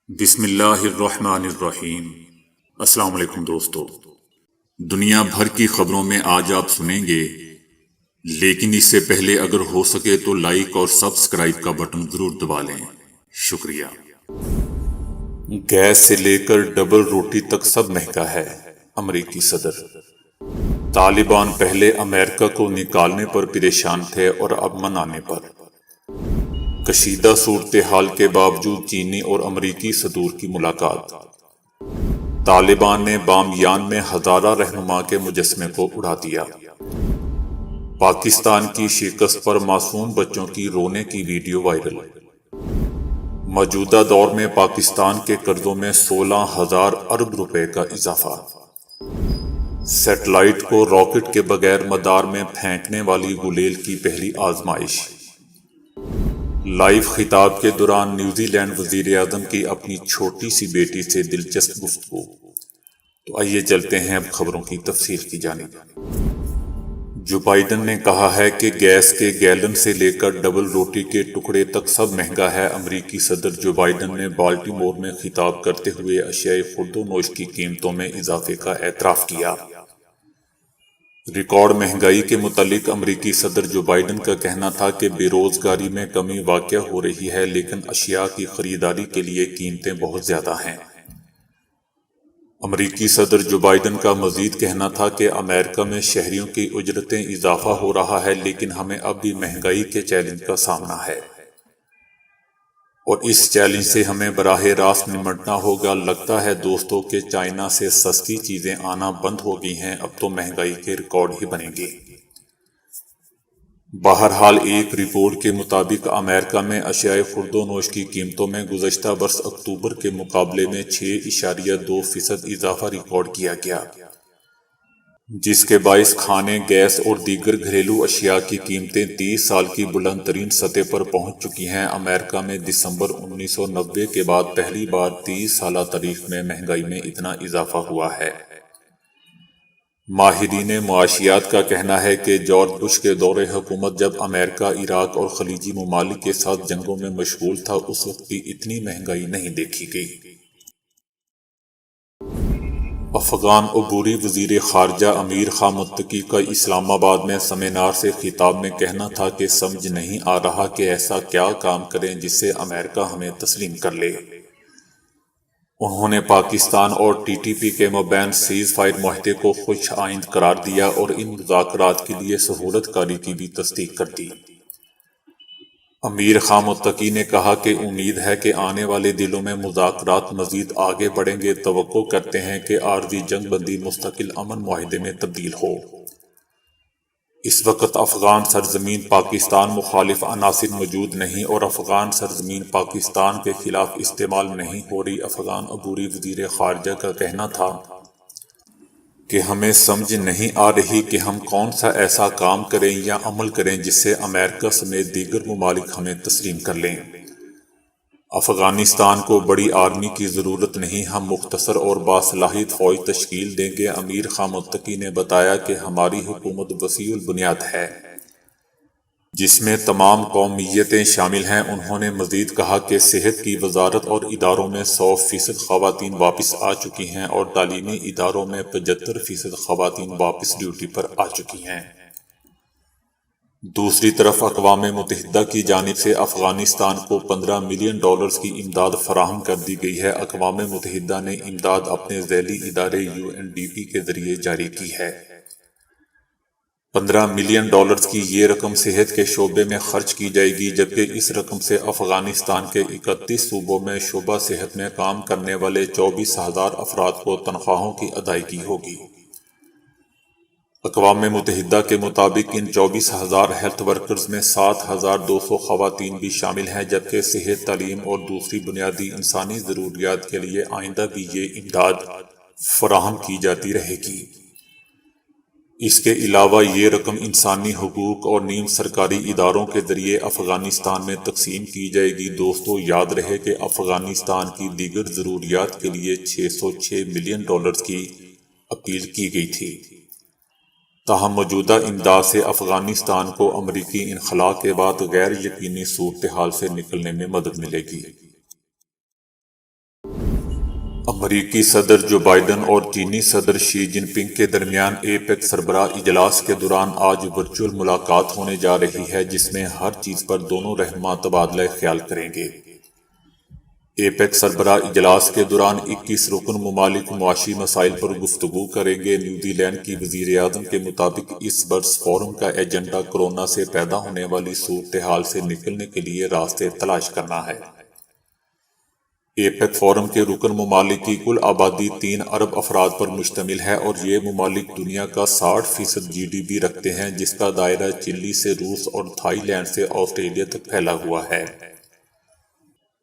بسم اللہ الرحمن الرحیم۔ السلام علیکم دوستو، دنیا بھر کی خبروں میں آج آپ سنیں گے، لیکن اس سے پہلے اگر ہو سکے تو لائک اور سبسکرائب کا بٹن ضرور دبا لیں، شکریہ۔ گیس سے لے کر ڈبل روٹی تک سب مہنگا ہے، امریکی صدر۔ طالبان پہلے امریکہ کو نکالنے پر پریشان تھے اور اب منانے پر۔ کشیدہ صورتحال کے باوجود چینی اور امریکی صدور کی ملاقات۔ طالبان نے بامیان میں ہزارہ رہنما کے مجسمے کو اڑا دیا۔ پاکستان کی شکست پر معصوم بچوں کی رونے کی ویڈیو وائرل۔ موجودہ دور میں پاکستان کے قرضوں میں 16,000 ارب روپے کا اضافہ۔ سیٹلائٹ کو راکٹ کے بغیر مدار میں پھینکنے والی گلیل کی پہلی آزمائش۔ لائیو خطاب کے دوران نیوزی لینڈ وزیر اعظم کی اپنی چھوٹی سی بیٹی سے دلچسپ گفتگو۔ تو آئیے چلتے ہیں اب خبروں کی تفصیل کی جانب۔ جو بائیڈن نے کہا ہے کہ گیس کے گیلن سے لے کر ڈبل روٹی کے ٹکڑے تک سب مہنگا ہے۔ امریکی صدر جو بائیڈن نے بالٹیمور میں خطاب کرتے ہوئے اشیاء خورد و نوش کی قیمتوں میں اضافے کا اعتراف کیا۔ ریکارڈ مہنگائی کے متعلق امریکی صدر جو بائیڈن کا کہنا تھا کہ بے روزگاری میں کمی واقع ہو رہی ہے، لیکن اشیاء کی خریداری کے لیے قیمتیں بہت زیادہ ہیں۔ امریکی صدر جو بائیڈن کا مزید کہنا تھا کہ امریکہ میں شہریوں کی اجرتیں اضافہ ہو رہا ہے، لیکن ہمیں اب بھی مہنگائی کے چیلنج کا سامنا ہے اور اس چیلنج سے ہمیں براہ راست نمٹنا ہوگا۔ لگتا ہے دوستو کہ چائنا سے سستی چیزیں آنا بند ہو گئی ہیں، اب تو مہنگائی کے ریکارڈ ہی بنیں گے۔ بہرحال ایک رپورٹ کے مطابق امریکہ میں اشیاء خورد و نوش کی قیمتوں میں گزشتہ برس اکتوبر کے مقابلے میں 6.2% اضافہ ریکارڈ کیا گیا، جس کے باعث کھانے، گیس اور دیگر گھریلو اشیاء کی قیمتیں 30 سال کی بلند ترین سطح پر پہنچ چکی ہیں۔ امریکہ میں دسمبر 1990 کے بعد پہلی بار 30 سالہ تاریخ میں مہنگائی میں اتنا اضافہ ہوا ہے۔ ماہرین معاشیات کا کہنا ہے کہ جارج بش کے دور حکومت جب امریکہ عراق اور خلیجی ممالک کے ساتھ جنگوں میں مشغول تھا، اس وقت بھی اتنی مہنگائی نہیں دیکھی گئی۔ افغان عبوری وزیر خارجہ امیر خان متقی کا اسلام آباد میں سیمینار سے خطاب میں کہنا تھا کہ سمجھ نہیں آ رہا کہ ایسا کیا کام کریں جس سے امریکہ ہمیں تسلیم کر لے۔ انہوں نے پاکستان اور ٹی ٹی پی کے مابین سیز فائر معاہدے کو خوش آئند قرار دیا اور ان مذاکرات کے لیے سہولت کاری کی بھی تصدیق کر دی۔ امیر خان متقی نے کہا کہ امید ہے کہ آنے والے دنوں میں مذاکرات مزید آگے بڑھیں گے۔ توقع کرتے ہیں کہ عارضی جنگ بندی مستقل امن معاہدے میں تبدیل ہو۔ اس وقت افغان سرزمین پاکستان مخالف عناصر موجود نہیں اور افغان سرزمین پاکستان کے خلاف استعمال نہیں ہو رہی۔ افغان عبوری وزیر خارجہ کا کہنا تھا کہ ہمیں سمجھ نہیں آ رہی کہ ہم کون سا ایسا کام کریں یا عمل کریں جس سے امریکہ سمیت دیگر ممالک ہمیں تسلیم کر لیں۔ افغانستان کو بڑی آرمی کی ضرورت نہیں، ہم مختصر اور باصلاحیت فوج تشکیل دیں گے۔ امیر خان متقی نے بتایا کہ ہماری حکومت وسیع البنیاد ہے، جس میں تمام قومیتیں شامل ہیں۔ انہوں نے مزید کہا کہ صحت کی وزارت اور اداروں میں 100% خواتین واپس آ چکی ہیں اور تعلیمی اداروں میں 75% خواتین واپس ڈیوٹی پر آ چکی ہیں۔ دوسری طرف اقوام متحدہ کی جانب سے افغانستان کو $15 ملین کی امداد فراہم کر دی گئی ہے۔ اقوام متحدہ نے امداد اپنے ذیلی ادارے UNDP کے ذریعے جاری کی ہے۔ $15 ملین کی یہ رقم صحت کے شعبے میں خرچ کی جائے گی، جبکہ اس رقم سے افغانستان کے 31 صوبوں میں شعبہ صحت میں کام کرنے والے 24,000 افراد کو تنخواہوں کی ادائیگی ہوگی۔ اقوام متحدہ کے مطابق ان 24,000 ہیلتھ ورکرز میں 7,200 خواتین بھی شامل ہیں، جبکہ صحت، تعلیم اور دوسری بنیادی انسانی ضروریات کے لیے آئندہ بھی یہ امداد فراہم کی جاتی رہے گی۔ اس کے علاوہ یہ رقم انسانی حقوق اور نیم سرکاری اداروں کے ذریعے افغانستان میں تقسیم کی جائے گی۔ دوستو، یاد رہے کہ افغانستان کی دیگر ضروریات کے لیے $606 ملین کی اپیل کی گئی تھی۔ تاہم موجودہ امداد سے افغانستان کو امریکی انخلاء کے بعد غیر یقینی صورتحال سے نکلنے میں مدد ملے گی۔ امریکی صدر جو بائیڈن اور چینی صدر شی جن پنگ کے درمیان ایپیک سربراہ اجلاس کے دوران آج ورچوئل ملاقات ہونے جا رہی ہے، جس میں ہر چیز پر دونوں رہنما تبادلہ خیال کریں گے۔ ایپیک سربراہ اجلاس کے دوران 21 رکن ممالک معاشی مسائل پر گفتگو کریں گے۔ نیوزی لینڈ کی وزیر اعظم کے مطابق اس برس فورم کا ایجنڈا کورونا سے پیدا ہونے والی صورتحال سے نکلنے کے لیے راستے تلاش کرنا ہے۔ ایپیک فورم کے رکن ممالک کی کل آبادی 3 ارب افراد پر مشتمل ہے اور یہ ممالک دنیا کا 60% جی ڈی پی رکھتے ہیں، جس کا دائرہ چلی سے روس اور تھائی لینڈ سے آسٹریلیا تک پھیلا ہوا ہے۔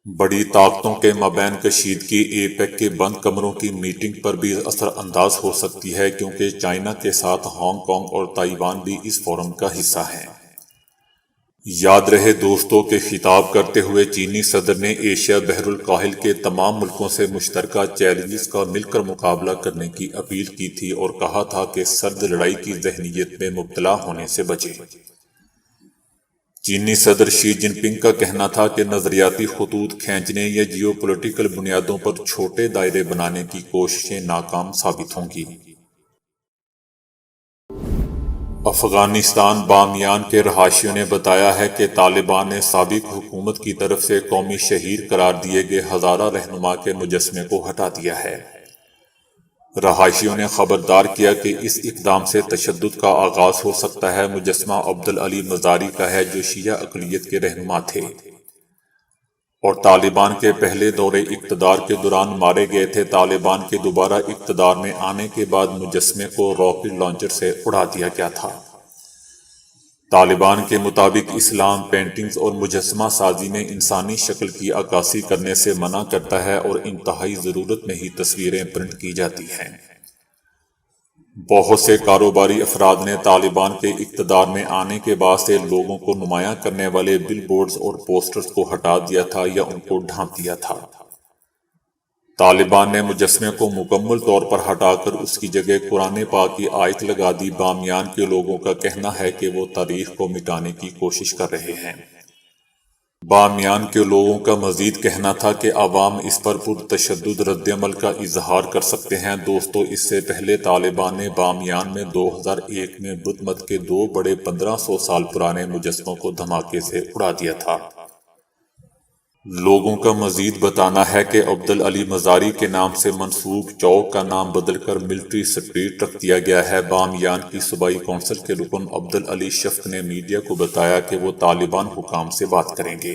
بڑی طاقتوں کے مابین کشیدگی ایپیک کے بند کمروں کی میٹنگ پر بھی اثر انداز ہو سکتی ہے، کیونکہ چائنا کے ساتھ ہانگ کانگ اور تائیوان بھی اس فورم کا حصہ ہیں۔ یاد رہے دوستوں کہ خطاب کرتے ہوئے چینی صدر نے ایشیا بحر الکاہل کے تمام ملکوں سے مشترکہ چیلنجز کا مل کر مقابلہ کرنے کی اپیل کی تھی اور کہا تھا کہ سرد لڑائی کی ذہنیت میں مبتلا ہونے سے بچیں۔ چینی صدر شی جن پنگ کا کہنا تھا کہ نظریاتی خطوط کھینچنے یا جیو پولیٹیکل بنیادوں پر چھوٹے دائرے بنانے کی کوششیں ناکام ثابت ہوں گی۔ افغانستان بامیان کے رہائشیوں نے بتایا ہے کہ طالبان نے سابق حکومت کی طرف سے قومی شہید قرار دیے گئے ہزارہ رہنما کے مجسمے کو ہٹا دیا ہے۔ رہائشیوں نے خبردار کیا کہ اس اقدام سے تشدد کا آغاز ہو سکتا ہے۔ مجسمہ عبدالعلی مزاری کا ہے، جو شیعہ اقلیت کے رہنما تھے اور طالبان کے پہلے دور اقتدار کے دوران مارے گئے تھے۔ طالبان کے دوبارہ اقتدار میں آنے کے بعد مجسمے کو راکٹ لانچر سے اڑا دیا گیا تھا۔ طالبان کے مطابق اسلام پینٹنگز اور مجسمہ سازی میں انسانی شکل کی عکاسی کرنے سے منع کرتا ہے اور انتہائی ضرورت میں ہی تصویریں پرنٹ کی جاتی ہیں۔ بہت سے کاروباری افراد نے طالبان کے اقتدار میں آنے کے بعد سے لوگوں کو نمایاں کرنے والے بل بورڈز اور پوسٹرز کو ہٹا دیا تھا یا ان کو ڈھانپ دیا تھا۔ طالبان نے مجسمے کو مکمل طور پر ہٹا کر اس کی جگہ قرآن پاک کی آیت لگا دی۔ بامیان کے لوگوں کا کہنا ہے کہ وہ تاریخ کو مٹانے کی کوشش کر رہے ہیں۔ بامیان کے لوگوں کا مزید کہنا تھا کہ عوام اس پر پرتشدد رد عمل کا اظہار کر سکتے ہیں۔ دوستو، اس سے پہلے طالبان نے بامیان میں 2001 میں بدھ مت کے 2 بڑے 1500 سال پرانے مجسموں کو دھماکے سے اڑا دیا تھا۔ لوگوں کا مزید بتانا ہے کہ عبدالعلی مزاری کے نام سے منسوب چوک کا نام بدل کر ملٹری سٹریٹ رکھ دیا گیا ہے۔ بامیان کی صوبائی کونسل کے رکن عبدالعلی شفق نے میڈیا کو بتایا کہ وہ طالبان حکام سے بات کریں گے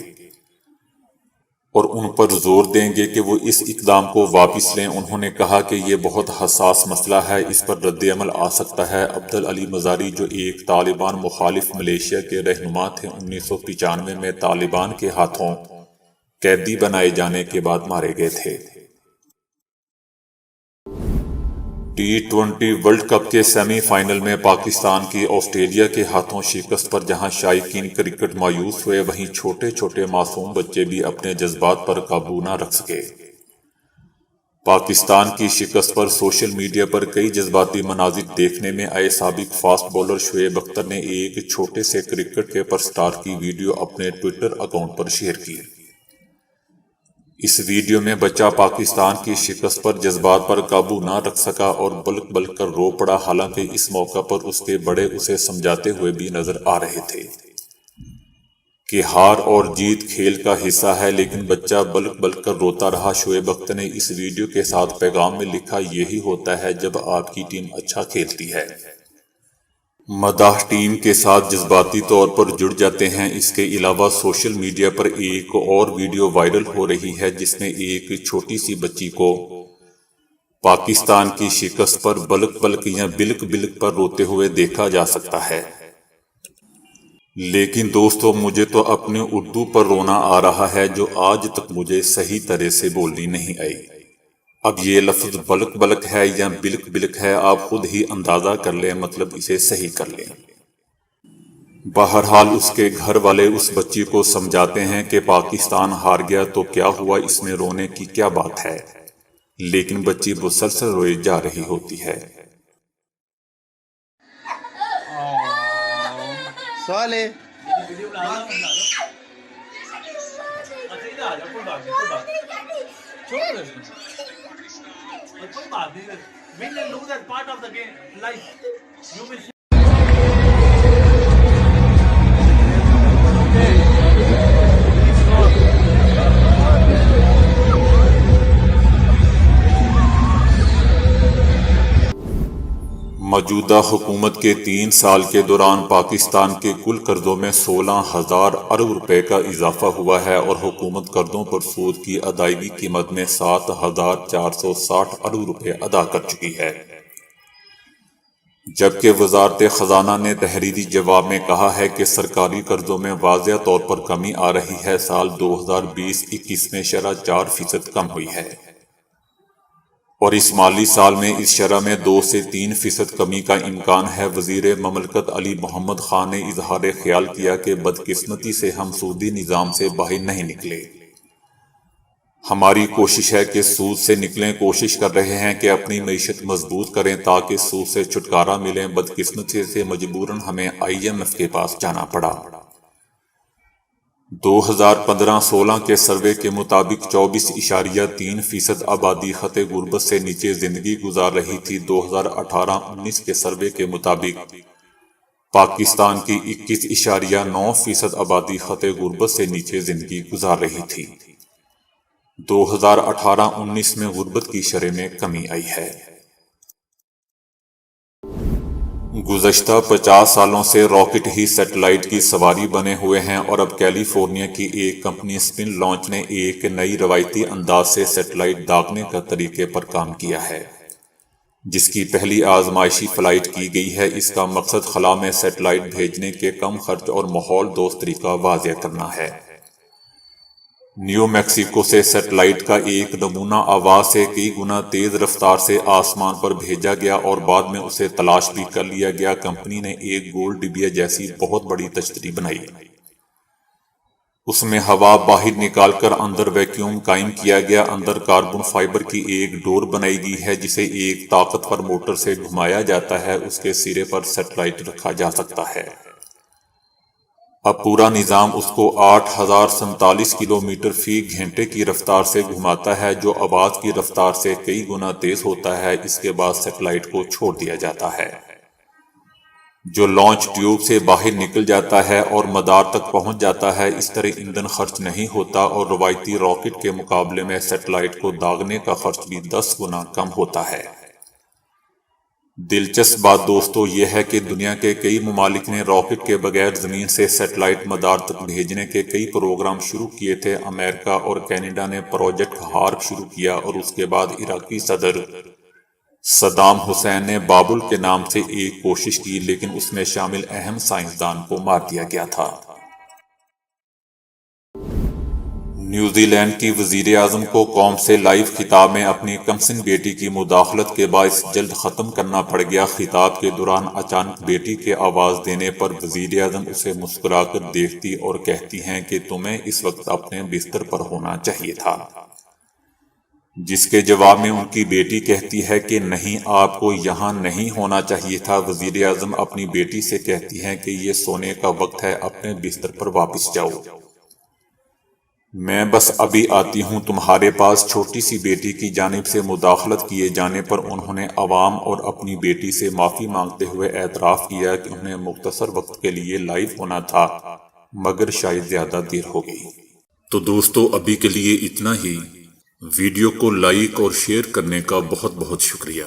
اور ان پر زور دیں گے کہ وہ اس اقدام کو واپس لیں۔ انہوں نے کہا کہ یہ بہت حساس مسئلہ ہے، اس پر رد عمل آ سکتا ہے۔ عبدالعلی مزاری، جو ایک طالبان مخالف ملیشیا کے رہنما تھے، 1995 میں طالبان کے ہاتھوں قیدی بنائے جانے کے بعد مارے گئے تھے۔ T20 ورلڈ کپ کے سیمی فائنل میں پاکستان کی آسٹریلیا کے ہاتھوں شکست پر جہاں شائقین کرکٹ مایوس ہوئے، وہیں چھوٹے چھوٹے معصوم بچے بھی اپنے جذبات پر قابو نہ رکھ سکے۔ پاکستان کی شکست پر سوشل میڈیا پر کئی جذباتی مناظر دیکھنے میں آئے۔ سابق فاسٹ بولر شعیب اختر نے ایک چھوٹے سے کرکٹ کے پر سٹار کی ویڈیو اپنے ٹویٹر اکاؤنٹ پر شیئر کی۔ اس ویڈیو میں بچہ پاکستان کی شکست پر جذبات پر قابو نہ رکھ سکا اور بلک بلک کر رو پڑا، حالانکہ اس موقع پر اس کے بڑے اسے سمجھاتے ہوئے بھی نظر آ رہے تھے کہ ہار اور جیت کھیل کا حصہ ہے، لیکن بچہ بلک بلک کر روتا رہا۔ شعیب اختر نے اس ویڈیو کے ساتھ پیغام میں لکھا، یہی ہوتا ہے جب آپ کی ٹیم اچھا کھیلتی ہے۔ مداح ٹیم کے ساتھ جذباتی طور پر جڑ جاتے ہیں۔ اس کے علاوہ سوشل میڈیا پر ایک اور ویڈیو وائرل ہو رہی ہے جس میں ایک چھوٹی سی بچی کو پاکستان کی شکست پر بلک بلک یا بلک بلک پر روتے ہوئے دیکھا جا سکتا ہے۔ لیکن دوستو، مجھے تو اپنے اردو پر رونا آ رہا ہے، جو آج تک مجھے صحیح طرح سے بولنی نہیں آئی۔ اب یہ لفظ بلک بلک ہے یا بلک بلک ہے، آپ خود ہی اندازہ کر لیں، مطلب اسے صحیح کر لیں۔ بہرحال اس کے گھر والے اس بچی کو سمجھاتے ہیں کہ پاکستان ہار گیا تو کیا ہوا، اس میں رونے کی کیا بات ہے، لیکن بچی مسلسل روئے جا رہی ہوتی ہے۔ کوئی بات نہیں, win and lose as part of the game, life. You will موجودہ حکومت کے 3 سال کے دوران پاکستان کے کل قرضوں میں 16,000 ارب روپے کا اضافہ ہوا ہے اور حکومت قرضوں پر سود کی ادائیگی قیمت میں 7,460 ارب روپے ادا کر چکی ہے، جبکہ وزارت خزانہ نے تحریری جواب میں کہا ہے کہ سرکاری قرضوں میں واضح طور پر کمی آ رہی ہے۔ سال 2020-21 میں شرح 4% کم ہوئی ہے اور اس مالی سال میں اس شرح میں 2 سے 3% کمی کا امکان ہے۔ وزیر مملکت علی محمد خان نے اظہار خیال کیا کہ بدقسمتی سے ہم سودی نظام سے باہر نہیں نکلے، ہماری کوشش ہے کہ سود سے نکلیں، کوشش کر رہے ہیں کہ اپنی معیشت مضبوط کریں تاکہ سود سے چھٹکارا ملے۔ بدقسمتی سے مجبوراً ہمیں IMF کے پاس جانا پڑا۔ 2015-16 کے سروے کے مطابق 24.3% آبادی خط غربت سے نیچے زندگی گزار رہی تھی۔ 2018-19 کے سروے کے مطابق پاکستان کی 21.9% آبادی خط غربت سے نیچے زندگی گزار رہی تھی۔ 2018-19 میں غربت کی شرح میں کمی آئی ہے۔ گزشتہ 50 سالوں سے راکٹ ہی سیٹلائٹ کی سواری بنے ہوئے ہیں اور اب کیلیفورنیا کی ایک کمپنی اسپن لانچ نے ایک نئی روایتی انداز سے سیٹلائٹ داغنے کا طریقے پر کام کیا ہے، جس کی پہلی آزمائشی فلائٹ کی گئی ہے۔ اس کا مقصد خلا میں سیٹلائٹ بھیجنے کے کم خرچ اور ماحول دوست طریقہ واضح کرنا ہے۔ نیو میکسیکو سے سیٹلائٹ کا ایک نمونہ آواز سے کئی گنا تیز رفتار سے آسمان پر بھیجا گیا اور بعد میں اسے تلاش بھی کر لیا گیا۔ کمپنی نے ایک گول ڈبیا جیسی بہت بڑی تشتری بنائی، اس میں ہوا باہر نکال کر اندر ویکیوم قائم کیا گیا۔ اندر کاربن فائبر کی ایک ڈور بنائی گئی ہے جسے ایک طاقتور موٹر سے گھمایا جاتا ہے، اس کے سرے پر سیٹلائٹ رکھا جا سکتا ہے۔ اب پورا نظام اس کو 8,047 کلومیٹر فی گھنٹے کی رفتار سے گھماتا ہے، جو آواز کی رفتار سے کئی گنا تیز ہوتا ہے۔ اس کے بعد سیٹلائٹ کو چھوڑ دیا جاتا ہے، جو لانچ ٹیوب سے باہر نکل جاتا ہے اور مدار تک پہنچ جاتا ہے۔ اس طرح ایندھن خرچ نہیں ہوتا اور روایتی راکٹ کے مقابلے میں سیٹلائٹ کو داغنے کا خرچ بھی 10 گنا کم ہوتا ہے۔ دلچسپ بات دوستو یہ ہے کہ دنیا کے کئی ممالک نے راکٹ کے بغیر زمین سے سیٹلائٹ مدار تک بھیجنے کے کئی پروگرام شروع کیے تھے۔ امریکہ اور کینیڈا نے پروجیکٹ ہارپ شروع کیا اور اس کے بعد عراقی صدر صدام حسین نے بابل کے نام سے ایک کوشش کی، لیکن اس میں شامل اہم سائنسدان کو مار دیا گیا تھا۔ نیوزی لینڈ کی وزیر اعظم کو قوم سے لائیو خطاب میں اپنی کمسن بیٹی کی مداخلت کے باعث جلد ختم کرنا پڑ گیا۔ خطاب کے دوران اچانک بیٹی کے آواز دینے پر وزیر اعظم اسے مسکرا کر دیکھتی اور کہتی ہیں کہ تمہیں اس وقت اپنے بستر پر ہونا چاہیے تھا، جس کے جواب میں ان کی بیٹی کہتی ہے کہ نہیں، آپ کو یہاں نہیں ہونا چاہیے تھا۔ وزیر اعظم اپنی بیٹی سے کہتی ہیں کہ یہ سونے کا وقت ہے، اپنے بستر پر واپس جاؤ، میں بس ابھی آتی ہوں۔ تمہارے پاس چھوٹی سی بیٹی کی جانب سے مداخلت کیے جانے پر انہوں نے عوام اور اپنی بیٹی سے معافی مانگتے ہوئے اعتراف کیا کہ انہیں مختصر وقت کے لیے لائیو ہونا تھا، مگر شاید زیادہ دیر ہو گئی۔ تو دوستو ابھی کے لیے اتنا ہی۔ ویڈیو کو لائک اور شیئر کرنے کا بہت بہت شکریہ۔